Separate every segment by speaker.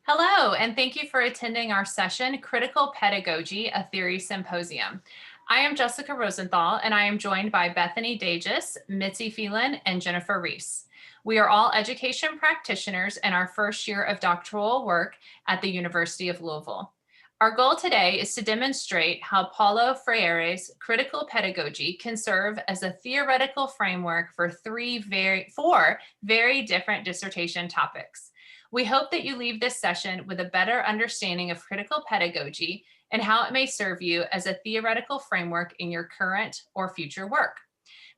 Speaker 1: Hello, and thank you for attending our session, Critical Pedagogy, a Theory Symposium. I am Jessica Rosenthal, and I am joined by Bethany Dagis, Mitzi Phelan, and Jennifer Reese. We are all education practitioners in our first year of doctoral work at the University of Louisville. Our goal today is to demonstrate how Paulo Freire's critical pedagogy can serve as a theoretical framework for four very different dissertation topics. We hope that you leave this session with a better understanding of critical pedagogy and how it may serve you as a theoretical framework in your current or future work.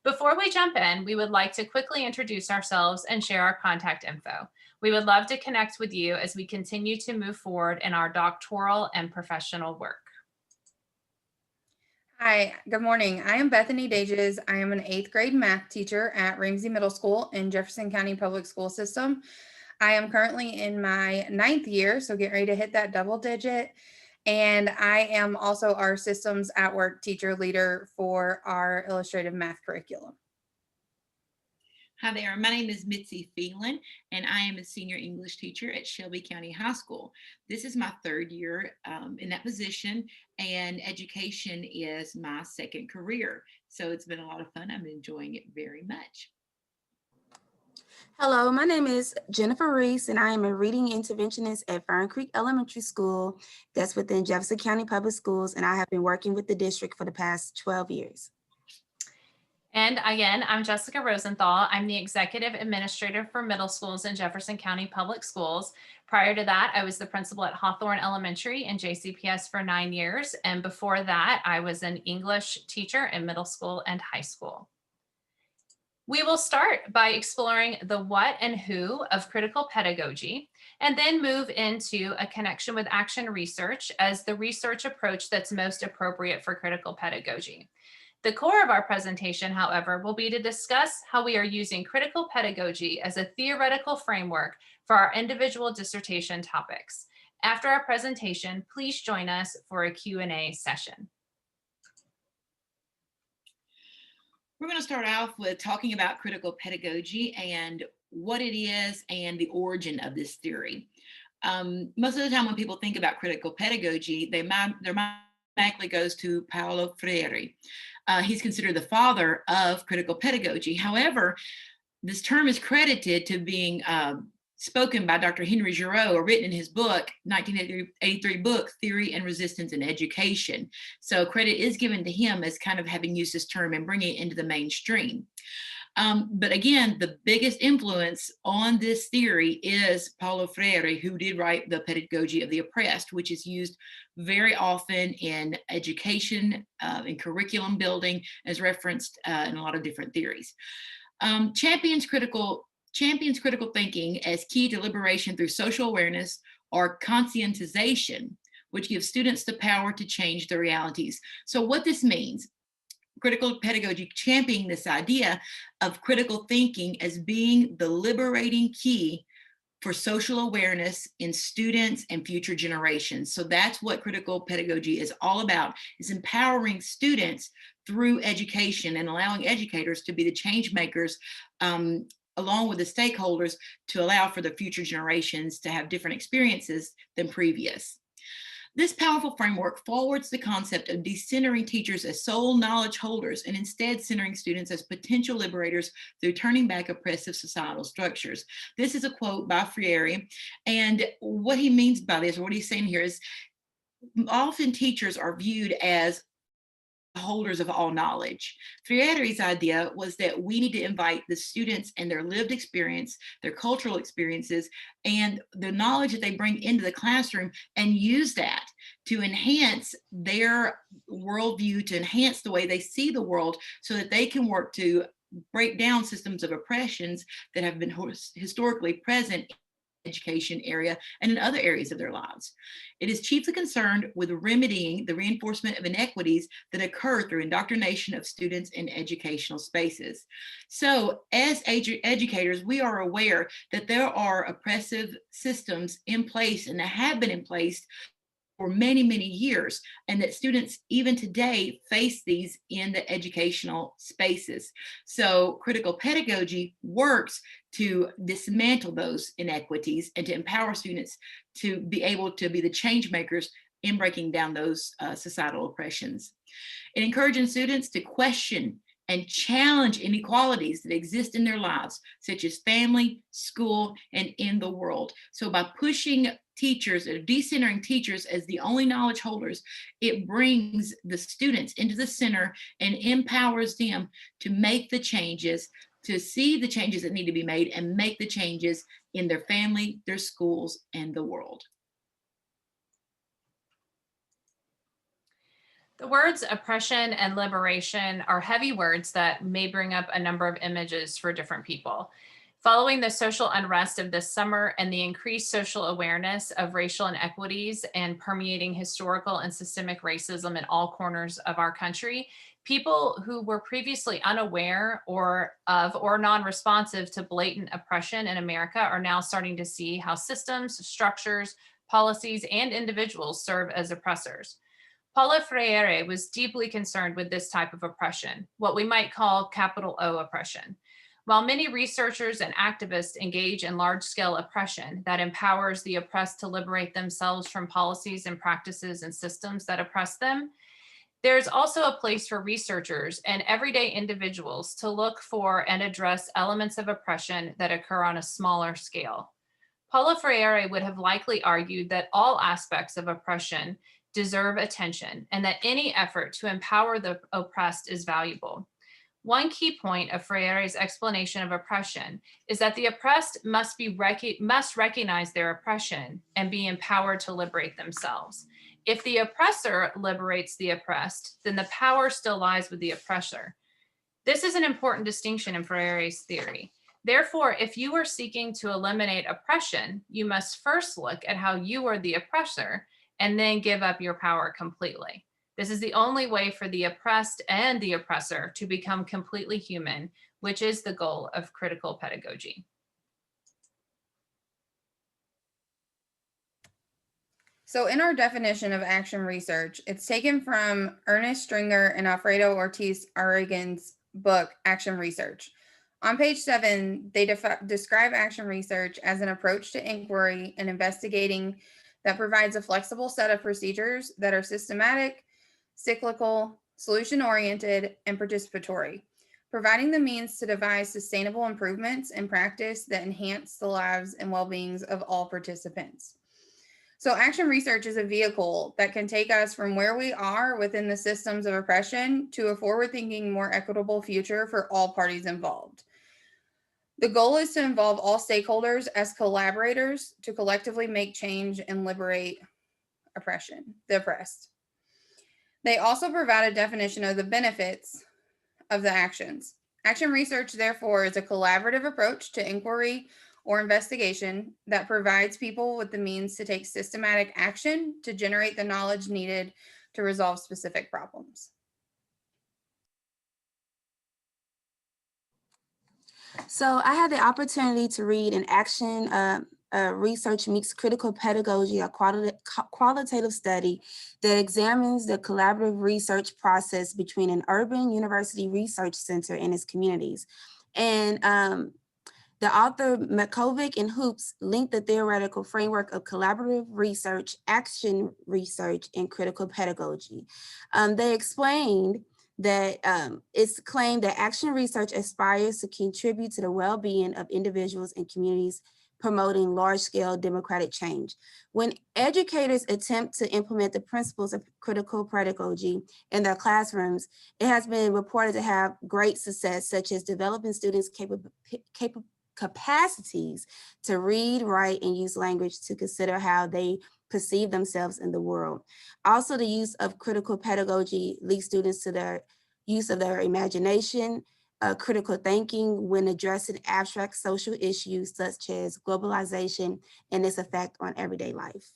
Speaker 1: Before we jump in, we would like to quickly introduce ourselves and share our contact info. We would love to connect with you as we continue to move forward in our doctoral and professional work.
Speaker 2: Hi, good morning. I am Bethany Dages. I am an 8th grade math teacher at Ramsey Middle School in Jefferson County Public School System. I am currently in my 9th year, so get ready to hit that double digit. And I am also our systems at work teacher leader for our illustrative math curriculum.
Speaker 3: Hi there, my name is Mitzi Phelan, and I am a senior English teacher at Shelby County High School. This is my 3rd year in that position, and education is my second career. So it's been a lot of fun. I'm enjoying it very much.
Speaker 4: Hello, my name is Jennifer Reese, and I am a reading interventionist at Fern Creek Elementary School that's within Jefferson County Public Schools, and I have been working with the district for the past 12 years.
Speaker 1: And again, I'm Jessica Rosenthal. I'm the executive administrator for middle schools in Jefferson County Public Schools. Prior to that, I was the principal at Hawthorne Elementary and JCPS for 9 years. And before that, I was an English teacher in middle school and high school. We will start by exploring the what and who of critical pedagogy, and then move into a connection with action research as the research approach that's most appropriate for critical pedagogy. The core of our presentation, however, will be to discuss how we are using critical pedagogy as a theoretical framework for our individual dissertation topics. After our presentation, please join us for a Q&A session.
Speaker 3: We're going to start off with talking about critical pedagogy and what it is and the origin of this theory. Most of the time when people think about critical pedagogy, their mind automatically goes to Paulo Freire. He's considered the father of critical pedagogy. However, this term is credited to being spoken by Dr. Henry Giraud, or written in his book, 1983 book, Theory and Resistance in Education. So credit is given to him as kind of having used this term and bringing it into the mainstream. But again, the biggest influence on this theory is Paulo Freire, who did write The Pedagogy of the Oppressed, which is used very often in education, in curriculum building, as referenced in a lot of different theories. Champions critical thinking as key to liberation through social awareness or conscientization, which gives students the power to change their realities. So what this means, critical pedagogy championing this idea of critical thinking as being the liberating key for social awareness in students and future generations. So that's what critical pedagogy is all about, is empowering students through education and allowing educators to be the change makers along with the stakeholders to allow for the future generations to have different experiences than previous. This powerful framework forwards the concept of decentering teachers as sole knowledge holders and instead centering students as potential liberators through turning back oppressive societal structures. This is a quote by Freire, and what he means by this, or what he's saying here, is often teachers are viewed as holders of all knowledge. Freire's idea was that we need to invite the students and their lived experience, their cultural experiences, and the knowledge that they bring into the classroom and use that to enhance their worldview, to enhance the way they see the world so that they can work to break down systems of oppressions that have been historically present education area and in other areas of their lives. It is chiefly concerned with remedying the reinforcement of inequities that occur through indoctrination of students in educational spaces. So as educators, we are aware that there are oppressive systems in place and that have been in place many, many years, and that students even today face these in the educational spaces. So critical pedagogy works to dismantle those inequities and to empower students to be able to be the change makers in breaking down those societal oppressions. It encourages students to question and challenge inequalities that exist in their lives, such as family, school, and in the world. So by pushing teachers or decentering teachers as the only knowledge holders, it brings the students into the center and empowers them to make the changes, to see the changes that need to be made and make the changes in their family, their schools, and the world.
Speaker 1: The words oppression and liberation are heavy words that may bring up a number of images for different people. Following the social unrest of this summer and the increased social awareness of racial inequities and permeating historical and systemic racism in all corners of our country, people who were previously unaware or non-responsive to blatant oppression in America are now starting to see how systems, structures, policies, and individuals serve as oppressors. Paulo Freire was deeply concerned with this type of oppression, what we might call capital O oppression. While many researchers and activists engage in large-scale oppression that empowers the oppressed to liberate themselves from policies and practices and systems that oppress them, there's also a place for researchers and everyday individuals to look for and address elements of oppression that occur on a smaller scale. Paulo Freire would have likely argued that all aspects of oppression deserve attention and that any effort to empower the oppressed is valuable. One key point of Freire's explanation of oppression is that the oppressed must recognize their oppression and be empowered to liberate themselves. If the oppressor liberates the oppressed, then the power still lies with the oppressor. This is an important distinction in Freire's theory. Therefore, if you are seeking to eliminate oppression, you must first look at how you are the oppressor and then give up your power completely. This is the only way for the oppressed and the oppressor to become completely human, which is the goal of critical pedagogy.
Speaker 2: So in our definition of action research, it's taken from Ernest Stringer and Alfredo Ortiz Aragon's book, Action Research. On page 7, they describe action research as an approach to inquiry and investigating that provides a flexible set of procedures that are systematic, cyclical, solution-oriented, and participatory, providing the means to devise sustainable improvements in practice that enhance the lives and well-beings of all participants. So action research is a vehicle that can take us from where we are within the systems of oppression to a forward-thinking, more equitable future for all parties involved. The goal is to involve all stakeholders as collaborators to collectively make change and liberate the oppressed. They also provide a definition of the benefits of the actions. Action research, therefore, is a collaborative approach to inquiry or investigation that provides people with the means to take systematic action to generate the knowledge needed to resolve specific problems.
Speaker 4: So I had the opportunity to read an action research meets critical pedagogy, a qualitative study that examines the collaborative research process between an urban university research center and its communities. And the author Makovic and Hoops linked the theoretical framework of collaborative research, action research, and critical pedagogy. They explained that it's claimed that action research aspires to contribute to the well-being of individuals and communities, promoting large-scale democratic change. When educators attempt to implement the principles of critical pedagogy in their classrooms, it has been reported to have great success, such as developing students' capacities to read, write, and use language to consider how they perceive themselves in the world. Also, the use of critical pedagogy leads students to their use of their imagination, critical thinking when addressing abstract social issues such as globalization and its effect on everyday life.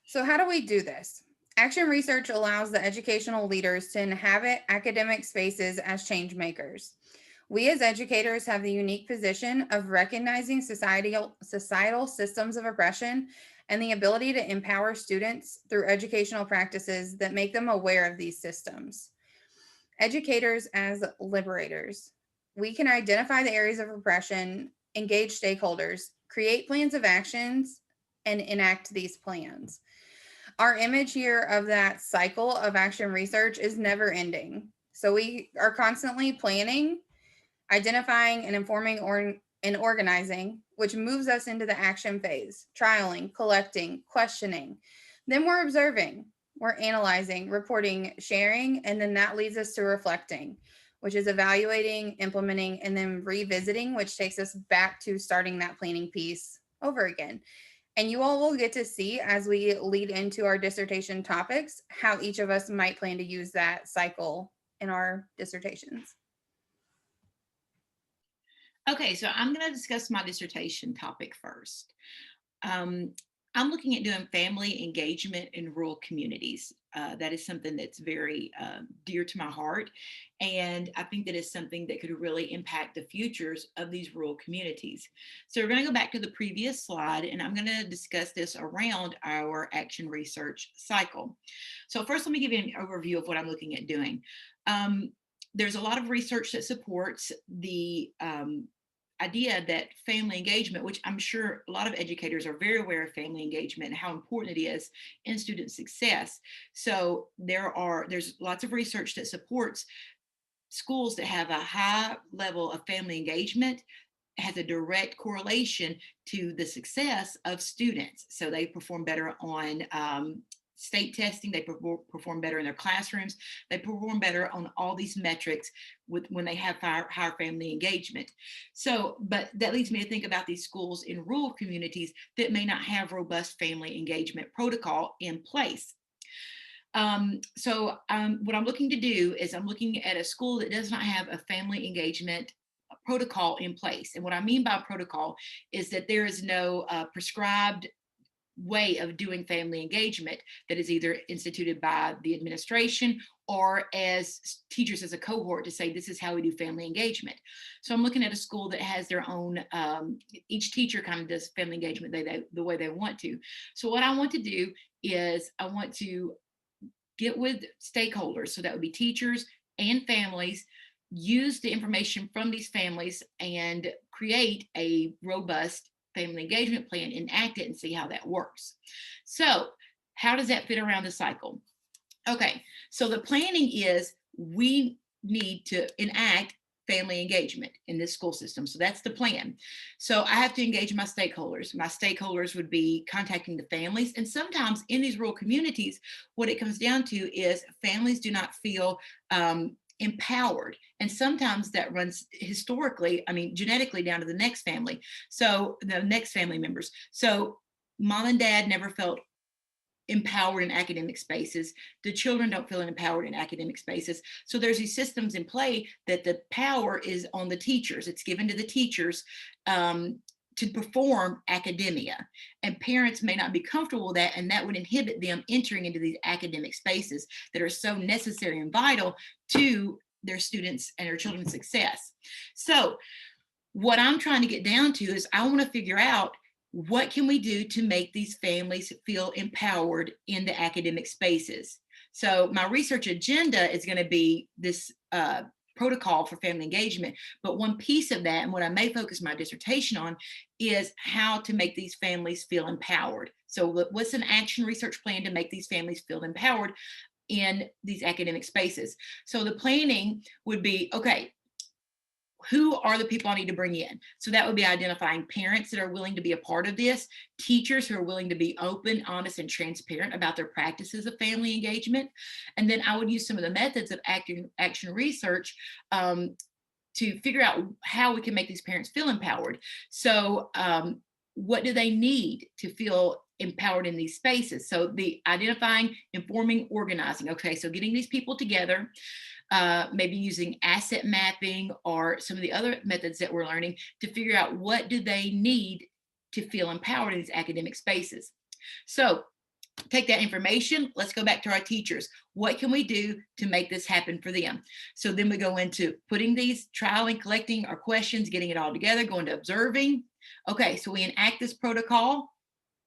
Speaker 2: So how do we do this? Action research allows the educational leaders to inhabit academic spaces as change makers. We as educators have the unique position of recognizing societal systems of oppression and the ability to empower students through educational practices that make them aware of these systems. Educators as liberators. We can identify the areas of oppression, engage stakeholders, create plans of actions, and enact these plans. Our image here of that cycle of action research is never ending. So we are constantly planning, identifying, and informing and organizing, which moves us into the action phase, trialing, collecting, questioning. Then we're observing, we're analyzing, reporting, sharing, and then that leads us to reflecting, which is evaluating, implementing, and then revisiting, which takes us back to starting that planning piece over again. And you all will get to see as we lead into our dissertation topics, how each of us might plan to use that cycle in our dissertations.
Speaker 3: Okay, so I'm going to discuss my dissertation topic first. I'm looking at doing family engagement in rural communities. That is something that's very dear to my heart. And I think that is something that could really impact the futures of these rural communities. So we're going to go back to the previous slide, and I'm going to discuss this around our action research cycle. So first, let me give you an overview of what I'm looking at doing. There's a lot of research that supports the idea that family engagement, which I'm sure a lot of educators are very aware of family engagement and how important it is in student success. So there's lots of research that supports schools that have a high level of family engagement has a direct correlation to the success of students. So they perform better on state testing, they perform better in their classrooms, they perform better on all these metrics when they have higher family engagement. So, but that leads me to think about these schools in rural communities that may not have robust family engagement protocol in place. What I'm looking to do is I'm looking at a school that does not have a family engagement protocol in place. And what I mean by protocol is that there is no prescribed way of doing family engagement that is either instituted by the administration or as teachers as a cohort to say, this is how we do family engagement. So I'm looking at a school that has their own, each teacher kind of does family engagement the way they want to. So what I want to do is I want to get with stakeholders, so that would be teachers and families, use the information from these families and create a robust family engagement plan, enact it, and see how that works. So how does that fit around the cycle? Okay, so the planning is we need to enact family engagement in this school system. So that's the plan. So I have to engage my stakeholders. My stakeholders would be contacting the families. And sometimes in these rural communities, what it comes down to is families do not feel empowered. And sometimes that runs historically, genetically down to the next family. So the next family members. So mom and dad never felt empowered in academic spaces. The children don't feel empowered in academic spaces. So there's these systems in play that the power is on the teachers. It's given to the teachers to perform academia. And parents may not be comfortable with that, and that would inhibit them entering into these academic spaces that are so necessary and vital to their students and their children's success. So what I'm trying to get down to is I want to figure out what can we do to make these families feel empowered in the academic spaces. So my research agenda is going to be this protocol for family engagement, but one piece of that, and what I may focus my dissertation on, is how to make these families feel empowered. So what's an action research plan to make these families feel empowered in these academic spaces? So the planning would be, okay, who are the people I need to bring in? So that would be identifying parents that are willing to be a part of this, teachers who are willing to be open, honest, and transparent about their practices of family engagement. And then I would use some of the methods of action research to figure out how we can make these parents feel empowered. So what do they need to feel empowered in these spaces? So the identifying, informing, organizing. Okay, so getting these people together, maybe using asset mapping or some of the other methods that we're learning to figure out what do they need to feel empowered in these academic spaces. So take that information, let's go back to our teachers. What can we do to make this happen for them? So then we go into putting these, trialing, collecting our questions, getting it all together, going to observing. Okay, so we enact this protocol.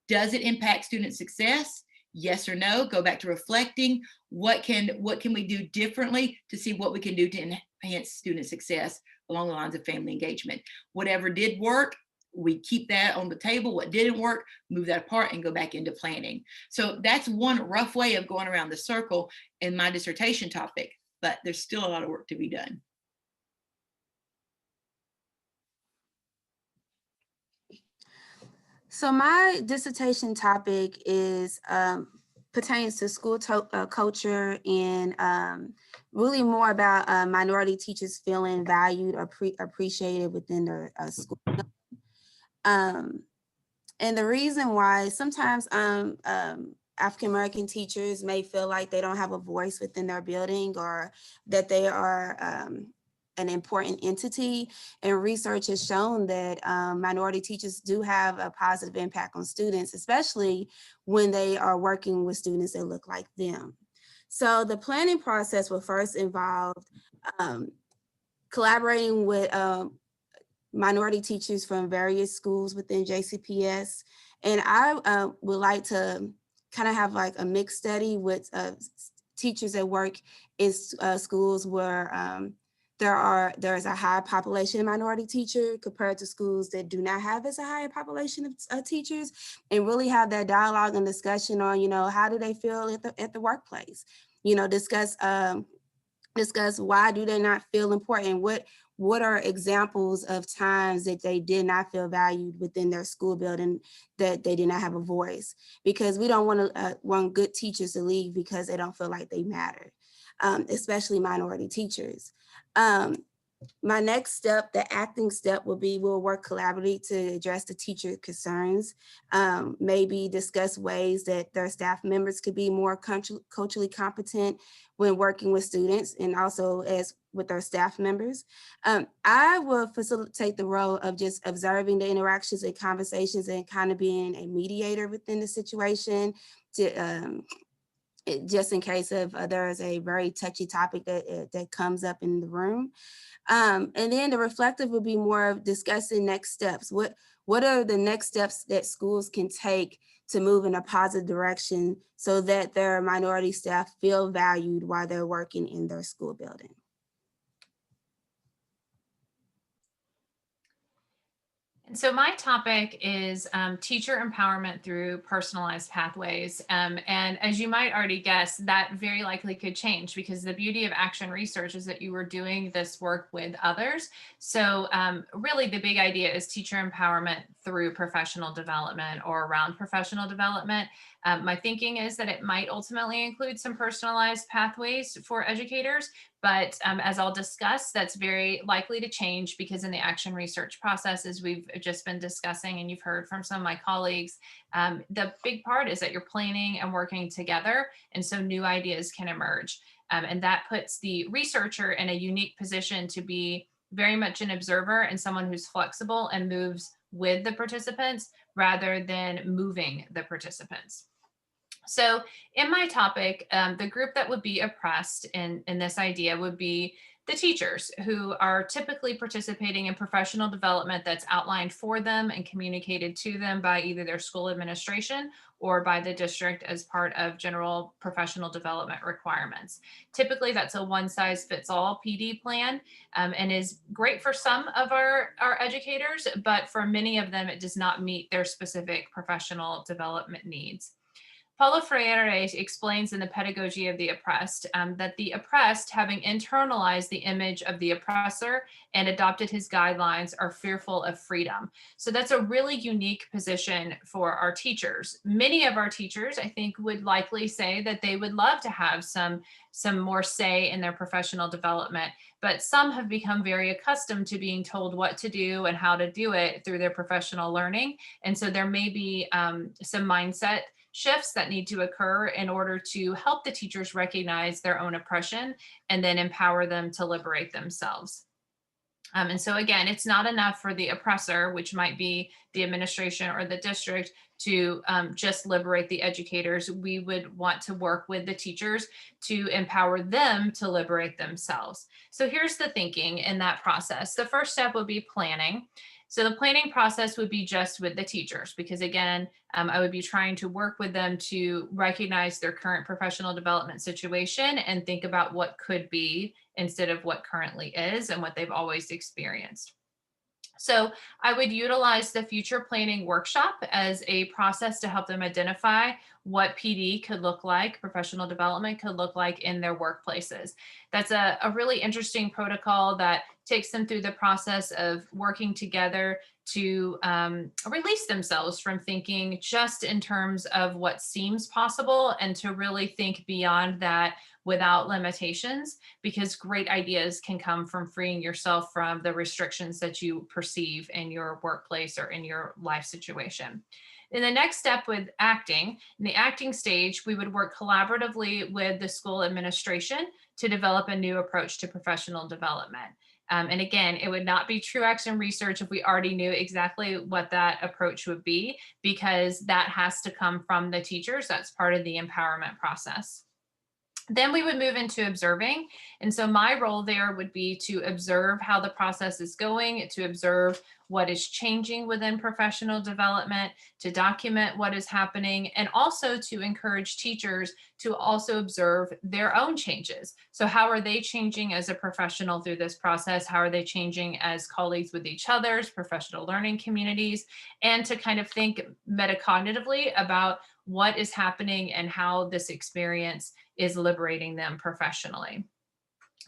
Speaker 3: Does it impact student success? Yes or no? Go back to reflecting. What can we do differently to see what we can do to enhance student success along the lines of family engagement? Whatever did work, we keep that on the table. What didn't work, move that apart and go back into planning. So that's one rough way of going around the circle in my dissertation topic, but there's still a lot of work to be done.
Speaker 4: So my dissertation topic is pertains to school culture and really more about minority teachers feeling valued or appreciated within their school. And the reason why sometimes African-American teachers may feel like they don't have a voice within their building or that they are an important entity, and research has shown that minority teachers do have a positive impact on students, especially when they are working with students that look like them. So the planning process will first involve collaborating with minority teachers from various schools within JCPS. And I would like to kind of have like a mixed study with teachers that work in schools where there's a high population of minority teacher compared to schools that do not have as a higher population of teachers, and really have that dialogue and discussion on, how do they feel at the workplace? Discuss why do they not feel important? What are examples of times that they did not feel valued within their school building, that they did not have a voice? Because we don't want good teachers to leave because they don't feel like they matter, especially minority teachers. My next step, the acting step, will be we'll work collaboratively to address the teacher concerns, maybe discuss ways that their staff members could be more culturally competent when working with students and also as with their staff members. I will facilitate the role of just observing the interactions and conversations and kind of being a mediator within the situation to just in case if there is a very touchy topic that comes up in the room. And then the reflective would be more of discussing next steps. What are the next steps that schools can take to move in a positive direction so that their minority staff feel valued while they're working in their school building?
Speaker 1: And so my topic is teacher empowerment through personalized pathways. And as you might already guess, that very likely could change because the beauty of action research is that you were doing this work with others. So really the big idea is teacher empowerment through professional development or around professional development. My thinking is that it might ultimately include some personalized pathways for educators, but as I'll discuss, that's very likely to change because in the action research process, as we've just been discussing and you've heard from some of my colleagues, the big part is that you're planning and working together, and so new ideas can emerge. And that puts the researcher in a unique position to be very much an observer and someone who's flexible and moves with the participants rather than moving the participants. So in my topic, the group that would be oppressed in this idea would be the teachers who are typically participating in professional development that's outlined for them and communicated to them by either their school administration or by the district as part of general professional development requirements. Typically, that's a one-size-fits-all PD plan and is great for some of our educators, but for many of them, it does not meet their specific professional development needs. Paulo Freire explains in the Pedagogy of the Oppressed that the oppressed, having internalized the image of the oppressor and adopted his guidelines, are fearful of freedom. So that's a really unique position for our teachers. Many of our teachers, I think, would likely say that they would love to have some more say in their professional development, but some have become very accustomed to being told what to do and how to do it through their professional learning. And so there may be some mindset shifts that need to occur in order to help the teachers recognize their own oppression and then empower them to liberate themselves. And so again, it's not enough for the oppressor, which might be the administration or the district, to just liberate the educators. We would want to work with the teachers to empower them to liberate themselves. So here's the thinking in that process. The first step would be planning. So the planning process would be just with the teachers, because again, I would be trying to work with them to recognize their current professional development situation and think about what could be instead of what currently is and what they've always experienced. So I would utilize the future planning workshop as a process to help them identify what PD could look like, professional development could look like in their workplaces. That's a really interesting protocol that takes them through the process of working together to release themselves from thinking just in terms of what seems possible and to really think beyond that without limitations, because great ideas can come from freeing yourself from the restrictions that you perceive in your workplace or in your life situation. In the next step with acting, in the acting stage, we would work collaboratively with the school administration to develop a new approach to professional development. And again, it would not be true action research if we already knew exactly what that approach would be, because that has to come from the teachers. That's part of the empowerment process. Then we would move into observing. And so my role there would be to observe how the process is going, to observe what is changing within professional development, to document what is happening, and also to encourage teachers to also observe their own changes. So how are they changing as a professional through this process? How are they changing as colleagues with each other's professional learning communities? And to kind of think metacognitively about what is happening and how this experience is liberating them professionally.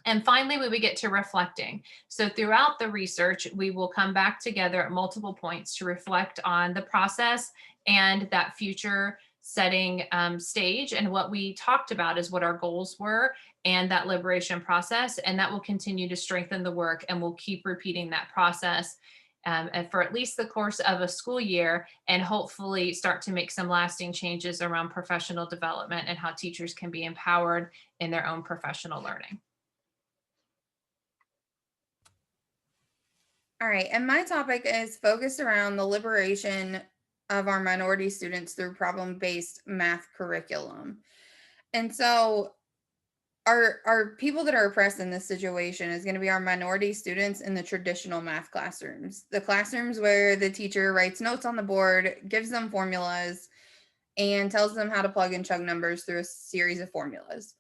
Speaker 1: And finally, we would get to reflecting. So throughout the research, we will come back together at multiple points to reflect on the process and that future setting stage. And what we talked about is what our goals were and that liberation process. And that will continue to strengthen the work, and we'll keep repeating that process and for at least the course of a school year, and hopefully start to make some lasting changes around professional development and how teachers can be empowered in their own professional learning.
Speaker 2: All right, and my topic is focused around the liberation of our minority students through problem-based math curriculum. And so our people that are oppressed in this situation is going to be our minority students in the traditional math classrooms, the classrooms where the teacher writes notes on the board, gives them formulas, and tells them how to plug and chug numbers through a series of formulas.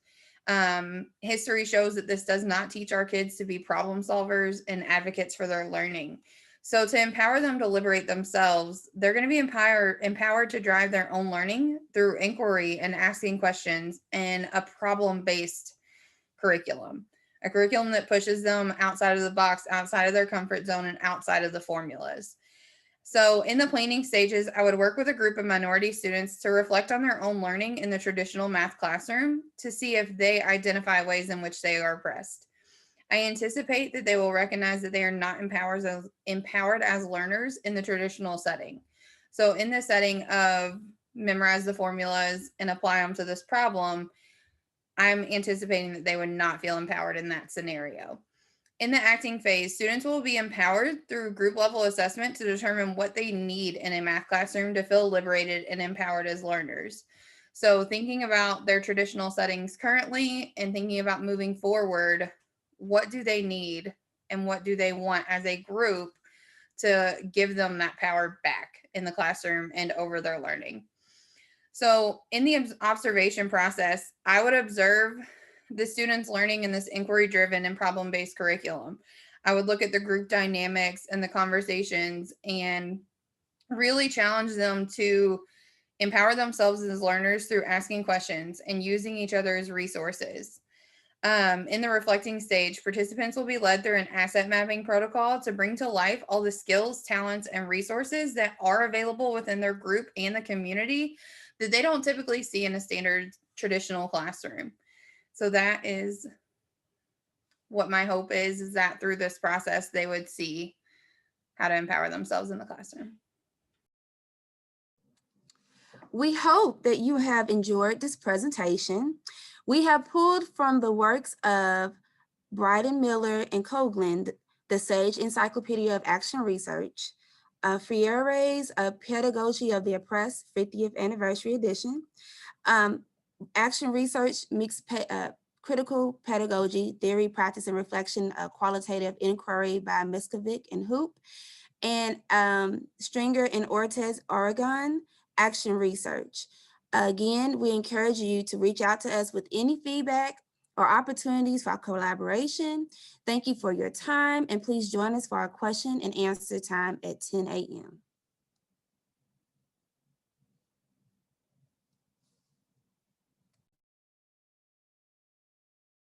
Speaker 2: History shows that this does not teach our kids to be problem solvers and advocates for their learning. So to empower them to liberate themselves, they're going to be empowered to drive their own learning through inquiry and asking questions and a problem-based curriculum, a curriculum that pushes them outside of the box, outside of their comfort zone, and outside of the formulas. So in the planning stages, I would work with a group of minority students to reflect on their own learning in the traditional math classroom to see if they identify ways in which they are oppressed. I anticipate that they will recognize that they are not empowered as learners in the traditional setting. So in the setting of memorize the formulas and apply them to this problem, I'm anticipating that they would not feel empowered in that scenario. In the acting phase, students will be empowered through group level assessment to determine what they need in a math classroom to feel liberated and empowered as learners. So thinking about their traditional settings currently and thinking about moving forward, what do they need and what do they want as a group to give them that power back in the classroom and over their learning. So in the observation process, I would observe the students learning in this inquiry-driven and problem-based curriculum. I would look at the group dynamics and the conversations and really challenge them to empower themselves as learners through asking questions and using each other as resources. In the reflecting stage, participants will be led through an asset mapping protocol to bring to life all the skills, talents, and resources that are available within their group and the community that they don't typically see in a standard traditional classroom. So that is what my hope is that through this process, they would see how to empower themselves in the classroom.
Speaker 4: We hope that you have enjoyed this presentation. We have pulled from the works of Bryden, Miller, and Coughlin The Sage Encyclopedia of Action Research, Freire's Pedagogy of the Oppressed 50th Anniversary Edition, Action Research Mixed Critical Pedagogy, Theory, Practice, and Reflection, Qualitative Inquiry by Miskovic and Hoop, and Stringer and Ortiz Aragon, Action Research. Again, we encourage you to reach out to us with any feedback or opportunities for collaboration. Thank you for your time, and please join us for our question and answer time at 10 a.m.